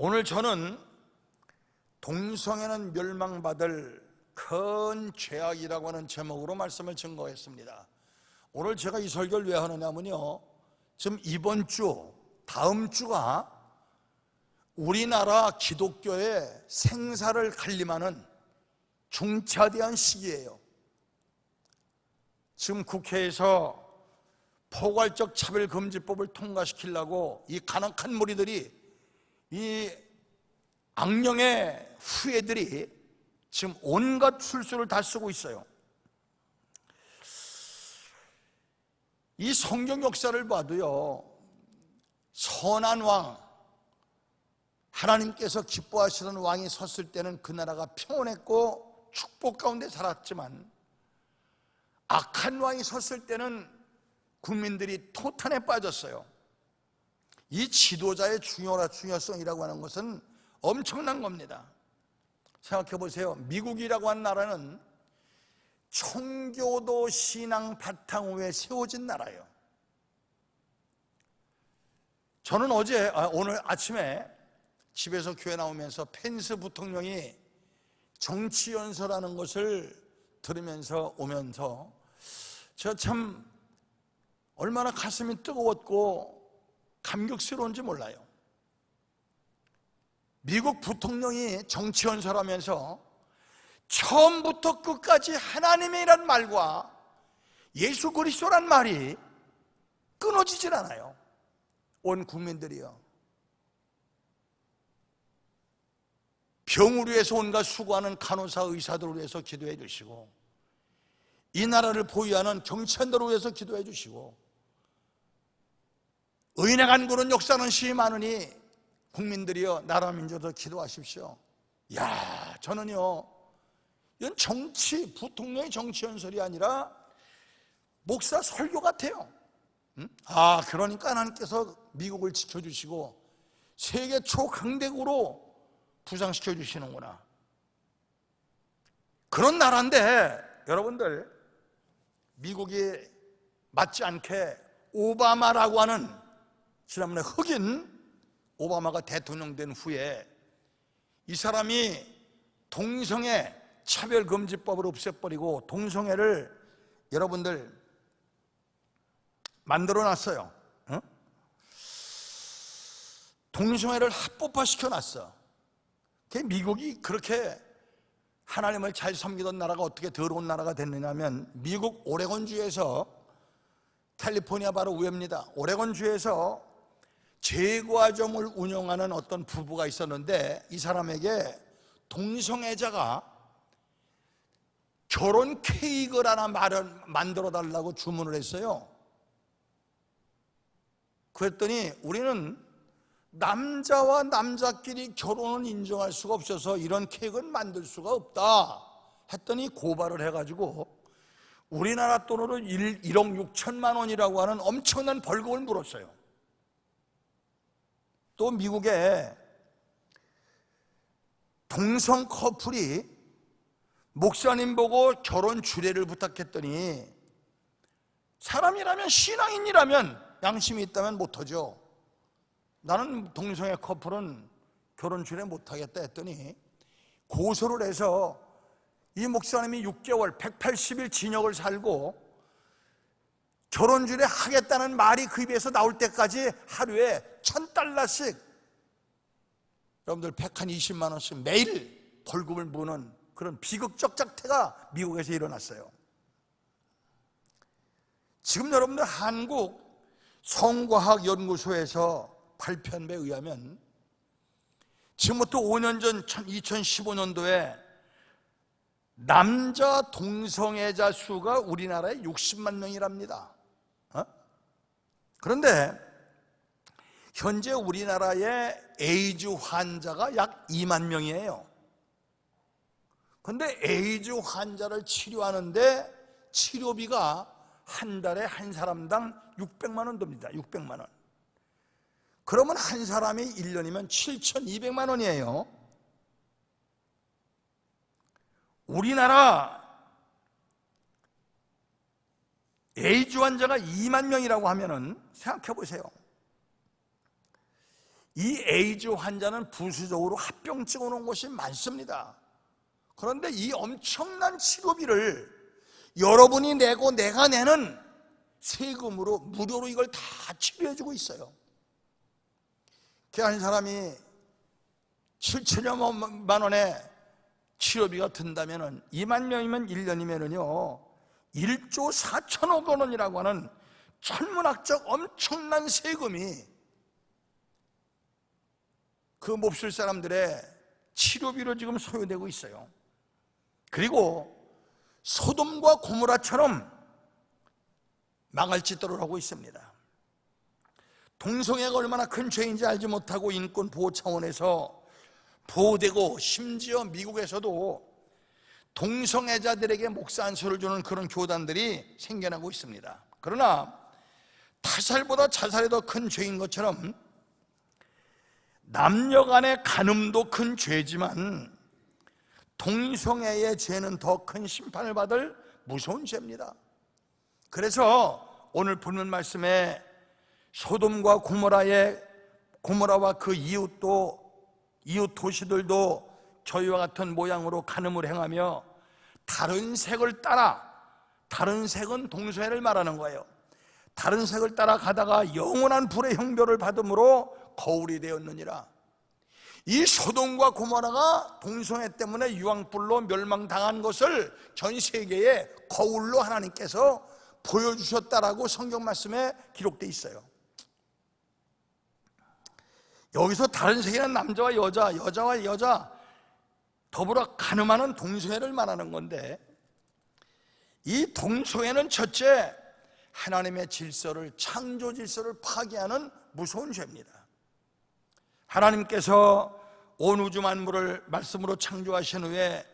오늘 저는 동성애는 멸망받을 큰 죄악이라고 하는 제목으로 말씀을 증거했습니다. 오늘 제가 이 설교를 왜 하느냐면요, 지금 이번 주, 다음 주가 우리나라 기독교의 생사를 갈림하는 중차대한 시기예요. 지금 국회에서 포괄적 차별금지법을 통과시키려고 이 간악한 무리들이, 이 악령의 후예들이 지금 온갖 술수를 다 쓰고 있어요. 이 성경 역사를 봐도요, 선한 왕, 하나님께서 기뻐하시는 왕이 섰을 때는 그 나라가 평온했고 축복 가운데 살았지만, 악한 왕이 섰을 때는 국민들이 토탄에 빠졌어요. 이 지도자의 중요성이라고 하는 것은 엄청난 겁니다. 생각해 보세요. 미국이라고 하는 나라는 청교도 신앙 바탕 위에 세워진 나라예요. 저는 오늘 아침에 집에서 교회 나오면서 펜스 부통령이 정치연설하는 것을 들으면서 오면서 제가 참 얼마나 가슴이 뜨거웠고 감격스러운지 몰라요. 미국 부통령이 정치연설하면서 처음부터 끝까지 하나님이란 말과 예수 그리스도란 말이 끊어지질 않아요. 온 국민들이요, 병을 위해서 온갖 수고하는 간호사, 의사들을 위해서 기도해 주시고, 이 나라를 보유하는 경찰들을 위해서 기도해 주시고, 의인의 간구는 역사는 시이 많으니 국민들이여 나라 민족도 기도하십시오. 야, 저는요, 이건 부통령의 정치 연설이 아니라 목사 설교 같아요. 그러니까 하나님께서 미국을 지켜주시고 세계 초강대국으로 부상시켜 주시는구나. 그런 나라인데, 여러분들, 미국이 맞지 않게 오바마라고 하는, 지난번에 흑인 오바마가 대통령 된 후에 이 사람이 동성애 차별금지법을 없애버리고 동성애를 여러분들 만들어 놨어요. 동성애를 합법화시켜 놨어. 미국이 그렇게 하나님을 잘 섬기던 나라가 어떻게 더러운 나라가 됐느냐면, 미국 오레곤주에서, 캘리포니아 바로 위입니다, 오레곤주에서 제과점을 운영하는 어떤 부부가 있었는데, 이 사람에게 동성애자가 결혼 케이크를 하나 만들어 달라고 주문을 했어요. 그랬더니 우리는 남자와 남자끼리 결혼은 인정할 수가 없어서 이런 케이크는 만들 수가 없다 했더니 고발을 해가지고 우리나라 돈으로 1억 6천만 원이라고 하는 엄청난 벌금을 물었어요. 또 미국에 동성 커플이 목사님 보고 결혼 주례를 부탁했더니, 사람이라면, 신앙인이라면, 양심이 있다면 못하죠. 나는 동성애 커플은 결혼 주례 못하겠다 했더니 고소를 해서 이 목사님이 6개월 180일 징역을 살고, 결혼 주례 하겠다는 말이 그 입에서 나올 때까지 하루에 $1,000씩, 여러분들 120만 원씩 매일 벌금을 무는 그런 비극적 작태가 미국에서 일어났어요. 지금 여러분들 한국 성과학연구소에서 발표한 바에 의하면 지금부터 5년 전 2015년도에 남자 동성애자 수가 우리나라에 60만 명이랍니다. 그런데 현재 우리나라의 에이즈 환자가 약 2만 명이에요. 그런데 에이즈 환자를 치료하는데 치료비가 한 달에 한 사람당 600만 원 듭니다. 600만 원. 그러면 한 사람이 1년이면 7,200만 원이에요. 우리나라 에이즈 환자가 2만 명이라고 하면은 생각해 보세요. 이 에이즈 환자는 부수적으로 합병 찍어놓은 곳이 많습니다. 그런데 이 엄청난 치료비를 여러분이 내고 내가 내는 세금으로 무료로 이걸 다 치료해주고 있어요. 그 한 사람이 7천여만 원의 치료비가 든다면 2만 명이면 1년이면요 1조 4천억 원이라고 하는 천문학적 엄청난 세금이 그 몹쓸 사람들의 치료비로 지금 소요되고 있어요. 그리고 소돔과 고모라처럼 망할 짓들을 하고 있습니다. 동성애가 얼마나 큰 죄인지 알지 못하고 인권 보호 차원에서 보호되고, 심지어 미국에서도 동성애자들에게 목사 안수를 주는 그런 교단들이 생겨나고 있습니다. 그러나 타살보다 자살이 더 큰 죄인 것처럼 남녀 간의 간음도 큰 죄지만 동성애의 죄는 더 큰 심판을 받을 무서운 죄입니다. 그래서 오늘 본문 말씀에 소돔과 고모라와 그 이웃 도시들도 저희와 같은 모양으로 간음을 행하며 다른 색을 따라, 다른 색은 동성애를 말하는 거예요. 다른 색을 따라 가다가 영원한 불의 형벌을 받음으로 거울이 되었느니라. 이 소돔과 고모라가 동성애 때문에 유황불로 멸망당한 것을 전 세계에 거울로 하나님께서 보여주셨다라고 성경 말씀에 기록되어 있어요. 여기서 다른 색이란 남자와 여자, 여자와 여자 더불어 간음하는 동성애를 말하는 건데, 이 동성애는 첫째 하나님의 질서를, 창조 질서를 파괴하는 무서운 죄입니다. 하나님께서 온 우주 만물을 말씀으로 창조하신 후에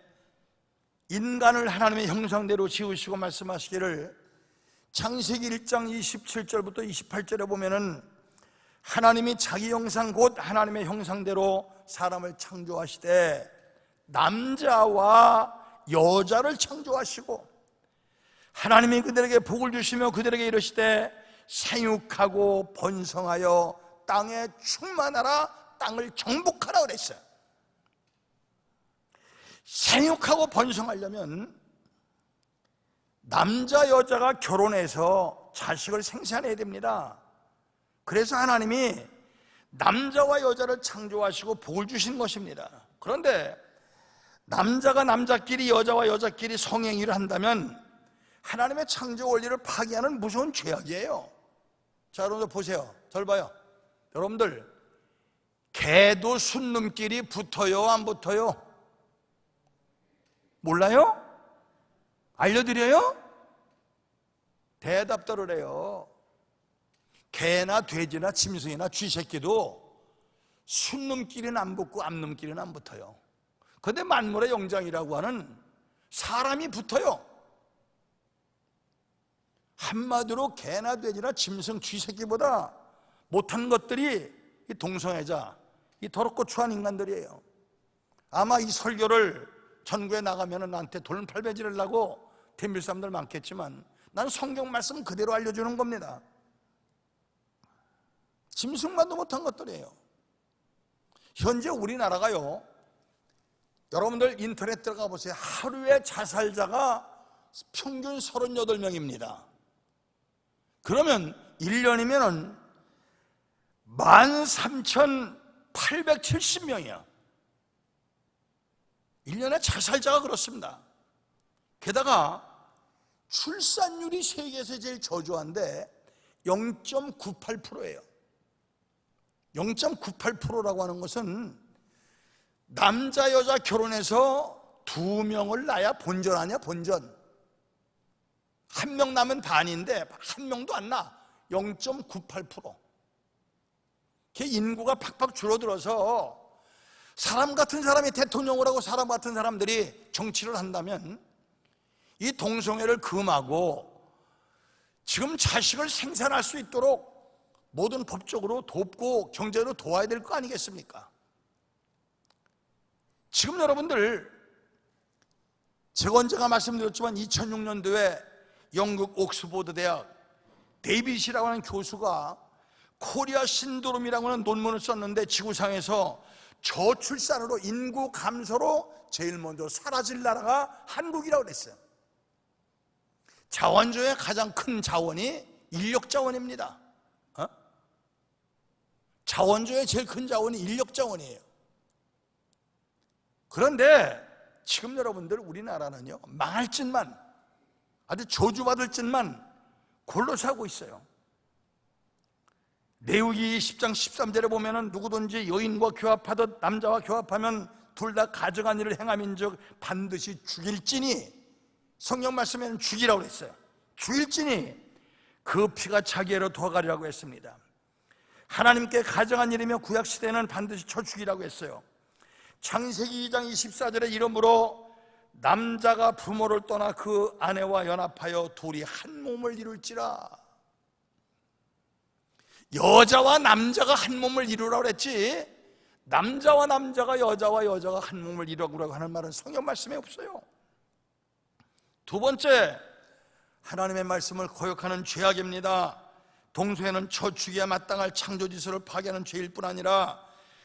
인간을 하나님의 형상대로 지으시고 말씀하시기를 창세기 1장 27절부터 28절에 보면은 하나님이 자기 형상 곧 하나님의 형상대로 사람을 창조하시되 남자와 여자를 창조하시고 하나님이 그들에게 복을 주시며 그들에게 이르시되 생육하고 번성하여 땅에 충만하라, 땅을 정복하라 그랬어요. 생육하고 번성하려면 남자 여자가 결혼해서 자식을 생산해야 됩니다. 그래서 하나님이 남자와 여자를 창조하시고 복을 주신 것입니다. 그런데 남자가 남자끼리, 여자와 여자끼리 성행위를 한다면 하나님의 창조 원리를 파괴하는 무서운 죄악이에요. 자, 여러분들 보세요. 절 봐요. 여러분들, 개도 순놈끼리 붙어요, 안 붙어요? 몰라요? 알려드려요? 대답 들으래요. 개나 돼지나 짐승이나 쥐새끼도 순놈끼리는 안 붙고 암놈끼리는 안 붙어요. 그런데 만물의 영장이라고 하는 사람이 붙어요. 한마디로 개나 돼지나 짐승, 쥐새끼보다 못한 것들이 이 동성애자, 이 더럽고 추한 인간들이에요. 아마 이 설교를 전국에 나가면 나한테 돌팔배지르려고 덤빌 사람들 많겠지만 난 성경 말씀 그대로 알려주는 겁니다. 짐승만도 못한 것들이에요. 현재 우리나라가요, 여러분들 인터넷 들어가 보세요. 하루에 자살자가 평균 38명입니다. 그러면 1년이면 13,870명이야 1년에 자살자가 그렇습니다. 게다가 출산율이 세계에서 제일 저조한데 0.98%예요 0.98%라고 하는 것은 남자 여자 결혼해서 2명을 낳아야 본전 아니야, 본전. 1명 낳으면 반인데 1명도 안 낳아. 0.98%. 인구가 팍팍 줄어들어서 사람 같은 사람이 대통령을 하고 사람 같은 사람들이 정치를 한다면 이 동성애를 금하고 지금 자식을 생산할 수 있도록 모든 법적으로 돕고 경제로 도와야 될 거 아니겠습니까? 지금 여러분들, 제가 언제가 말씀드렸지만 2006년도에 영국 옥스포드 대학 데이빗이라고 하는 교수가 코리아 신드롬이라고 하는 논문을 썼는데, 지구상에서 저출산으로 인구 감소로 제일 먼저 사라질 나라가 한국이라고 그랬어요. 자원 중에 가장 큰 자원이 인력 자원입니다. 자원 중에 제일 큰 자원이 인력 자원이에요. 그런데 지금 여러분들 우리나라는요, 망할 짓만, 아주 저주받을 짓만 골로 사고 있어요. 레위기 10장 13절에 보면은 누구든지 여인과 교합하듯 남자와 교합하면 둘 다 가증한 일을 행함인즉 반드시 죽일지니, 성경 말씀에는 죽이라고 했어요. 죽일지니 그 피가 자기애로 돌아가리라고 했습니다. 하나님께 가증한 일이며 구약시대에는 반드시 쳐 죽이라고 했어요. 창세기 2장 24절에 이러므로 남자가 부모를 떠나 그 아내와 연합하여 둘이 한 몸을 이룰지라. 여자와 남자가 한 몸을 이루라고 그랬지, 남자와 남자가 여자와 여자가 한 몸을 이루라고 하는 말은 성경 말씀에 없어요. 두 번째, 하나님의 말씀을 거역하는 죄악입니다. 동서에는 쳐죽이야 마땅할 창조지수를 파괴하는 죄일 뿐 아니라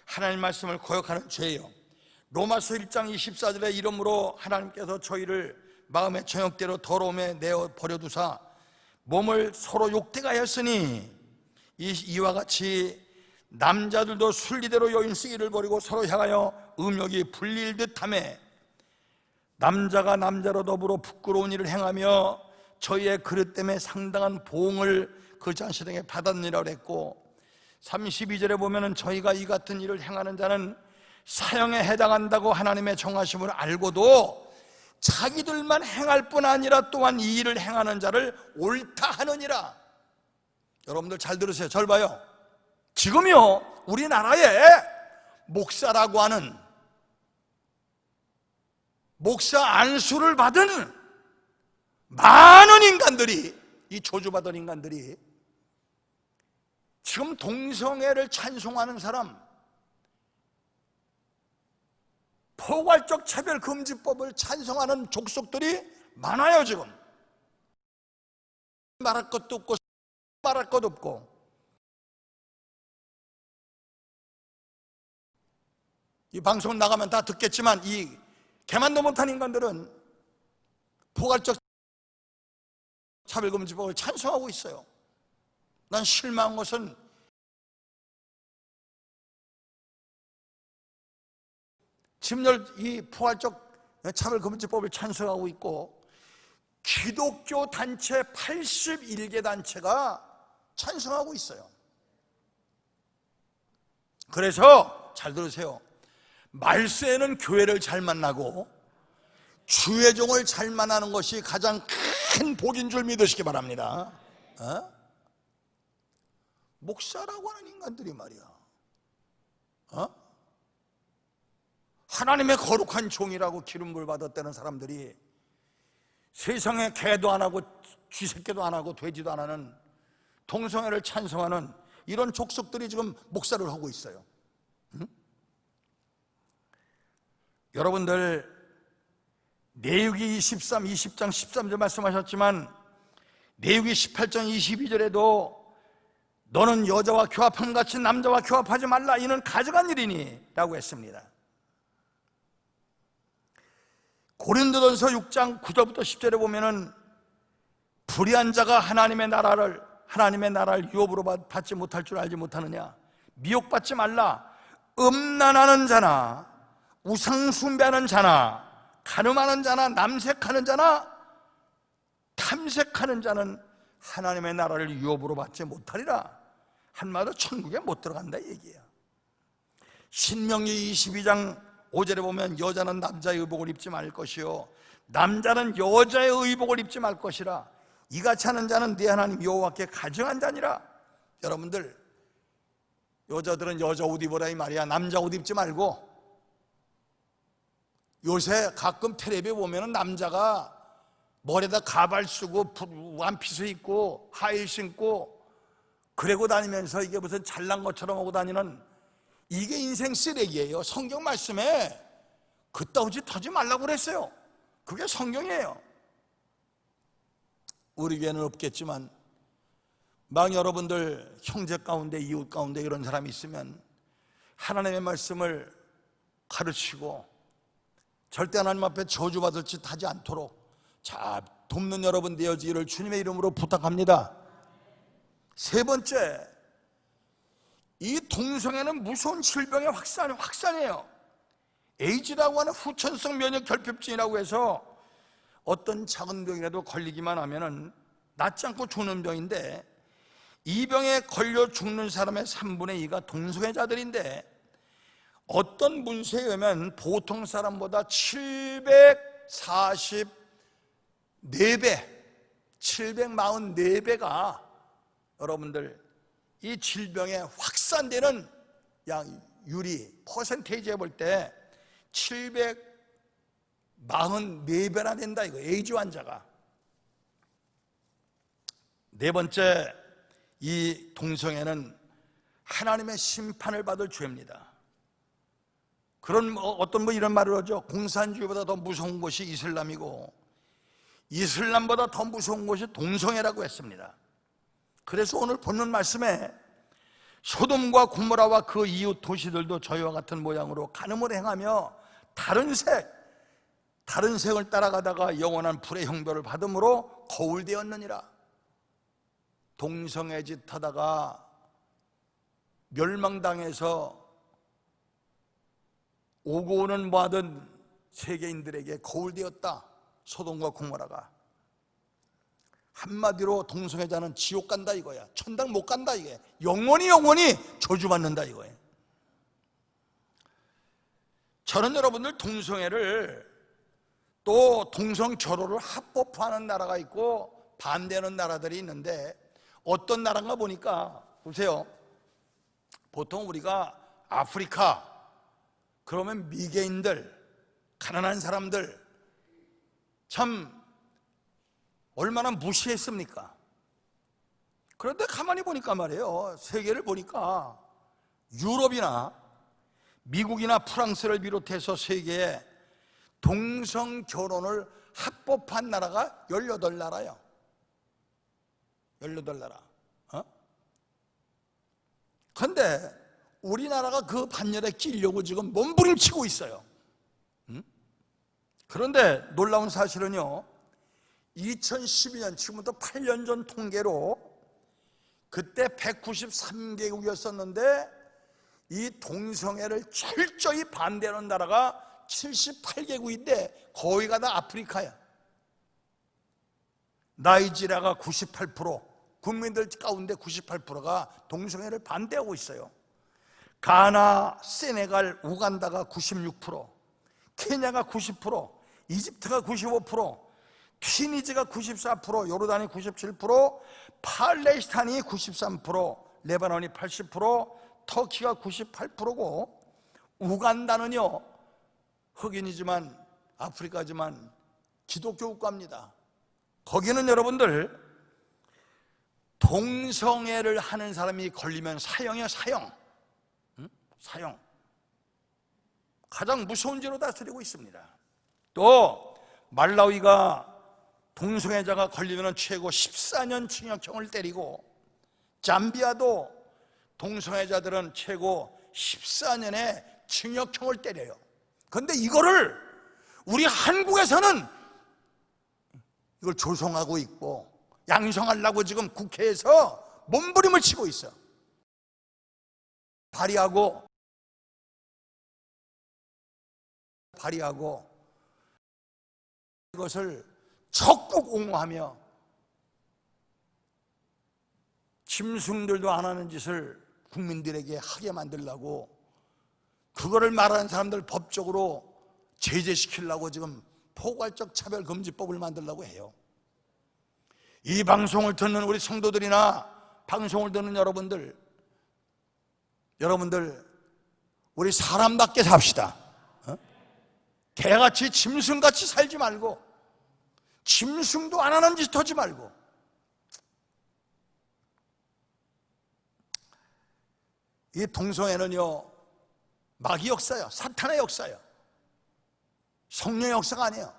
하나님 말씀을 거역하는 죄예요. 로마서 1장 24절에 이러므로 하나님께서 저희를 마음의 정욕대로 더러움에 내어 버려두사 몸을 서로 욕대하였으니 이와 같이 남자들도 순리대로 여인 쓰기를 버리고 서로 향하여 음욕이 불릴 듯하며 남자가 남자로 더불어 부끄러운 일을 행하며 저희의 그릇 때문에 상당한 보응을 그 자신에게 받았느니라 그랬고, 32절에 보면은 저희가 이 같은 일을 행하는 자는 사형에 해당한다고 하나님의 정하심을 알고도 자기들만 행할 뿐 아니라 또한 이 일을 행하는 자를 옳다 하느니라. 여러분들 잘 들으세요. 절 봐요. 지금요, 우리나라에 목사라고 하는, 목사 안수를 받은 많은 인간들이, 이 저주받은 인간들이 지금 동성애를 찬송하는 사람, 포괄적 차별금지법을 찬송하는 족속들이 많아요. 지금 말할 것도 없고 말할 것도 없고. 이 방송 나가면 다 듣겠지만 이 개만도 못한 인간들은 포괄적 차별금지법을 찬송하고 있어요. 난 실망한 것은 지금 이 포괄적 차별금지법을 찬송하고 있고 기독교 단체 81개 단체가 찬송하고 있어요. 그래서 잘 들으세요. 말세에는 교회를 잘 만나고 주의 종을 잘 만나는 것이 가장 큰 복인 줄 믿으시기 바랍니다. 목사라고 하는 인간들이 말이야, 하나님의 거룩한 종이라고 기름부을 받았다는 사람들이 세상에 개도 안 하고 쥐새끼도 안 하고 돼지도 안 하는 동성애를 찬성하는 이런 족속들이 지금 목사를 하고 있어요. 여러분들 레위기 20장 13절 말씀하셨지만 레위기 18장 22절에도 너는 여자와 교합함 같이 남자와 교합하지 말라, 이는 가증한 일이니 라고 했습니다. 고린도전서 6장 9절부터 10절에 보면은 불의한 자가 하나님의 나라를 유업으로 받지 못할 줄 알지 못하느냐, 미혹받지 말라, 음란하는 자나 우상 숭배하는 자나 간음하는 자나 남색하는 자나 탐색하는 자는 하나님의 나라를 유업으로 받지 못하리라. 한마디로 천국에 못 들어간다 얘기야. 신명기 22장 5절에 보면 여자는 남자의 의복을 입지 말 것이요 남자는 여자의 의복을 입지 말 것이라. 이같이 하는 자는 네 하나님 여호와께 가증한 자니라. 여러분들, 여자들은 여자 옷 입어라 이 말이야. 남자 옷 입지 말고. 요새 가끔 텔레비에 보면은 남자가 머리에다 가발 쓰고 원피스 입고 하일 신고 그러고 다니면서 이게 무슨 잘난 것처럼 하고 다니는, 이게 인생 쓰레기예요. 성경 말씀에 그따위 짓 하지 말라고 그랬어요. 그게 성경이에요. 우리 교회는 없겠지만 여러분들 형제 가운데 이웃 가운데 이런 사람이 있으면 하나님의 말씀을 가르치고 절대 하나님 앞에 저주받을 짓 하지 않도록 잘 돕는 여러분 되어지기를 주님의 이름으로 부탁합니다. 세 번째, 이 동성애는 무서운 질병의 확산이에요. 에이즈라고 하는 후천성 면역 결핍증이라고 해서 어떤 작은 병이라도 걸리기만 하면은 낫지 않고 죽는 병인데, 이 병에 걸려 죽는 사람의 3분의 2가 동성애자들인데, 어떤 문서에 의하면 보통 사람보다 744배가 여러분들 이 질병에 확산되는 유리 퍼센테이지에 볼 때 744배나 된다 이거, 에이즈 환자가. 네 번째, 이 동성애는 하나님의 심판을 받을 죄입니다. 그런 어떤 이런 말을 하죠. 공산주의보다 더 무서운 것이 이슬람이고 이슬람보다 더 무서운 것이 동성애라고 했습니다. 그래서 오늘 본문 말씀에 소돔과 고모라와 그 이웃 도시들도 저희와 같은 모양으로 간음을 행하며 다른 색을 따라가다가 영원한 불의 형벌을 받음으로 거울되었느니라. 동성애 짓 하다가 멸망당해서 오고 오는 모든 세계인들에게 거울되었다, 소돔과 고모라가. 한마디로 동성애자는 지옥 간다 이거야. 천당 못 간다 이게. 영원히 저주받는다 이거예요. 저는 여러분들 동성애를, 또 동성 결혼을 합법화하는 나라가 있고 반대하는 나라들이 있는데, 어떤 나라인가 보니까 보세요. 보통 우리가 아프리카 그러면 미개인들, 가난한 사람들 참 얼마나 무시했습니까? 그런데 가만히 보니까 말이에요, 세계를 보니까 유럽이나 미국이나 프랑스를 비롯해서 세계에 동성 결혼을 합법한 나라가 18나라예요. 18나라. 그런데 우리나라가 그 반열에 끼려고 지금 몸부림치고 있어요. 그런데 놀라운 사실은요, 2012년, 지금부터 8년 전 통계로 그때 193개국이었었는데 이 동성애를 철저히 반대하는 나라가 78개국인데 거기가 다 아프리카야. 나이지리아가 98%, 국민들 가운데 98%가 동성애를 반대하고 있어요. 가나, 세네갈, 우간다가 96%, 케냐가 90%, 이집트가 95%, 튀니지가 94%, 요르단이 97%, 팔레스타인이 93%, 레바논이 80%, 터키가 98%고 우간다는요, 흑인이지만 아프리카지만 기독교 국가입니다. 거기는 여러분들 동성애를 하는 사람이 걸리면 사형이에요. 사형. 가장 무서운 죄로 다스리고 있습니다. 또 말라위가 동성애자가 걸리면 최고 14년 징역형을 때리고, 잠비아도 동성애자들은 최고 14년의 징역형을 때려요. 그런데 이거를 우리 한국에서는 이걸 조성하고 있고 양성하려고 지금 국회에서 몸부림을 치고 있어. 발의하고 이것을 적극 옹호하며, 짐승들도 안 하는 짓을 국민들에게 하게 만들려고, 그거를 말하는 사람들 법적으로 제재시키려고 지금 포괄적 차별금지법을 만들려고 해요. 이 방송을 듣는 우리 성도들이나 방송을 듣는 여러분들, 우리 사람답게 삽시다. 개같이 짐승같이 살지 말고, 짐승도 안 하는 짓 하지 말고. 이 동성애는요, 마귀 역사예요. 사탄의 역사예요. 성령의 역사가 아니에요.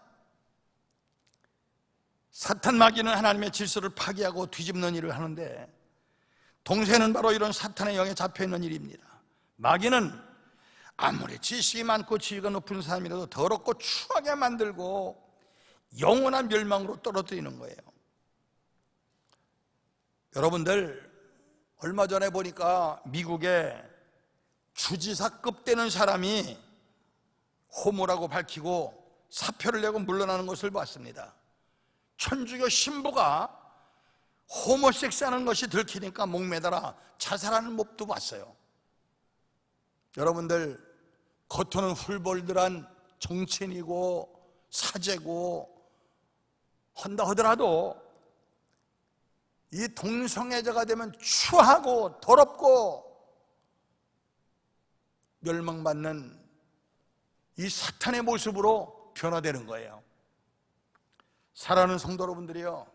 사탄 마귀는 하나님의 질서를 파괴하고 뒤집는 일을 하는데, 동세는 바로 이런 사탄의 영에 잡혀있는 일입니다. 마귀는 아무리 지식이 많고 지위가 높은 사람이라도 더럽고 추하게 만들고 영원한 멸망으로 떨어뜨리는 거예요. 여러분들, 얼마 전에 보니까 미국의 주지사급 되는 사람이 호모라고 밝히고 사표를 내고 물러나는 것을 봤습니다. 천주교 신부가 호모섹스하는 것이 들키니까 목매달아 자살하는 몹도 봤어요. 여러분들, 겉으로는 훌벌들한 정치인이고 사제고 한다 하더라도 이 동성애자가 되면 추하고 더럽고 멸망받는 이 사탄의 모습으로 변화되는 거예요. 사랑하는 성도 여러분들이요,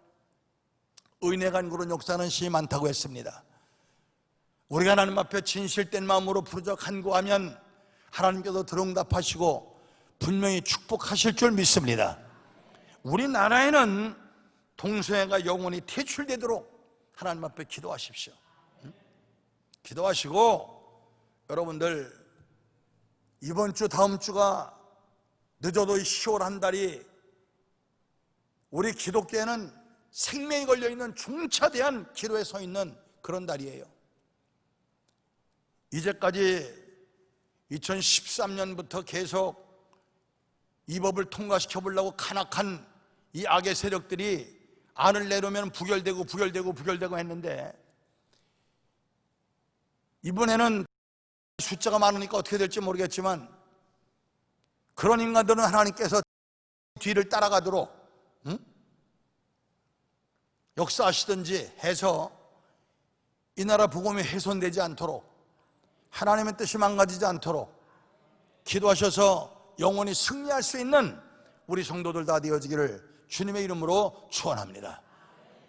은혜 간구로 역사하는 시이 많다고 했습니다. 우리가 하나님 앞에 진실된 마음으로 부르짖어 간구하면 하나님께서 들응답하시고 분명히 축복하실 줄 믿습니다. 우리나라에는 동성애가 영원히 퇴출되도록 하나님 앞에 기도하십시오. 기도하시고, 여러분들, 이번 주 다음 주가 늦어도 10월 한 달이 우리 기독교에는 생명이 걸려있는 중차대한 기로에 서 있는 그런 달이에요. 이제까지 2013년부터 계속 이 법을 통과시켜 보려고 간악한 이 악의 세력들이 안을 내놓으면 부결되고 했는데, 이번에는 숫자가 많으니까 어떻게 될지 모르겠지만 그런 인간들은 하나님께서 뒤를 따라가도록 역사하시든지 해서 이 나라 복음이 훼손되지 않도록, 하나님의 뜻이 망가지지 않도록 기도하셔서 영원히 승리할 수 있는 우리 성도들 다 되어지기를 주님의 이름으로 축원합니다.